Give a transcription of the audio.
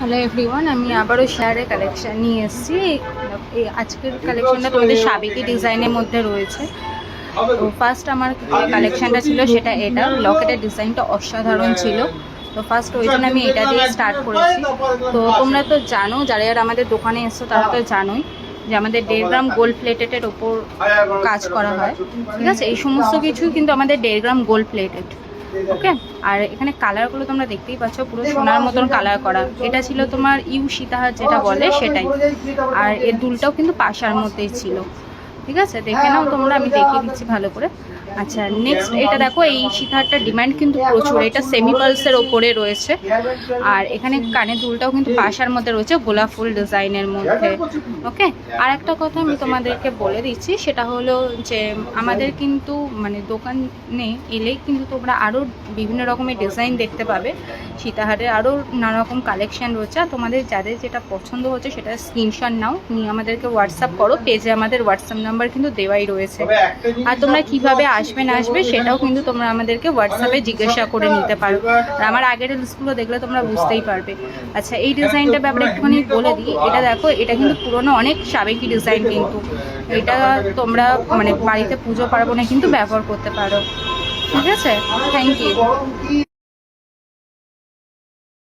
Hello everyone, আমি আবারও শেয়ারে কালেকশান নিয়ে এসেছি। এই আজকের কালেকশানটা তোমাদের সাবেকি ডিজাইনের মধ্যে রয়েছে। তো ফার্স্ট আমার যে কালেকশানটা ছিল সেটা এটা, লকেটের ডিজাইনটা অসাধারণ ছিল। তো ফার্স্ট ওই জন্য আমি এটা দিয়ে স্টার্ট করেছি। তো তোমরা তো জানো, যারা যারা আমাদের দোকানে এসছো তারা তো জানোই যে আমাদের 1.5 গ্রাম গোল্ড প্লেটেডের ওপর কাজ করা হয়। ঠিক আছে, এই সমস্ত কিছুই কিন্তু আমাদের 1.5 গ্রাম গোল্ড প্লেটেড। ওকে, আর এখানে কালারগুলো তোমরা দেখতেই পাচ্ছ, পুরো সোনার মতন কালার করা। এটা ছিল তোমার ইউ সীতাহার যেটা বলে সেটাই, আর এর দুলটাও কিন্তু পাশার মধ্যেই ছিল। ঠিক আছে, দেখে নাও তোমরা, আমি দেখিয়ে দিচ্ছি ভালো করে। আচ্ছা, নেক্সট এটা দেখো, এই সীতাহারটার ডিমান্ড কিন্তু প্রচুর। এটা সেমি পালসের ওপরে রয়েছে, আর এখানে কানের দুলটাও কিন্তু পাশার মধ্যে রয়েছে, গোলাপ ফুল ডিজাইনের মধ্যে। ওকে, আর একটা কথা আমি তোমাদেরকে বলে দিচ্ছি, সেটা হলো যে আমাদের কিন্তু মানে দোকানে এলেই কিন্তু তোমরা আরও বিভিন্ন রকমের ডিজাইন দেখতে পাবে। সীতাহারের আরও নানা রকম কালেকশান রয়েছে। আর তোমাদের যাদের যেটা পছন্দ হচ্ছে সেটা স্ক্রিনশট নাও, নিয়ে আমাদেরকে হোয়াটসঅ্যাপ করো। পেজে আমাদের হোয়াটসঅ্যাপ নাম্বার কিন্তু দেওয়াই রয়েছে। আর তোমরা কিভাবে আসবে না আসবে সেটাও কিন্তু তোমরা আমাদেরকে হোয়াটসঅ্যাপে জিজ্ঞাসা করে নিতে পারো। আর আমার আগের রিলসগুলো দেখলে তোমরা বুঝতেই পারবে। আচ্ছা, এই ডিজাইনটার ব্যাপারে একটুখানি বলে দিই। এটা দেখো, এটা কিন্তু পুরোনো অনেক সাবেকি ডিজাইন, কিন্তু এটা তোমরা মানে বাড়িতে পুজো পার্বণে কিন্তু ব্যবহার করতে পারো। ঠিক আছে, থ্যাংক ইউ।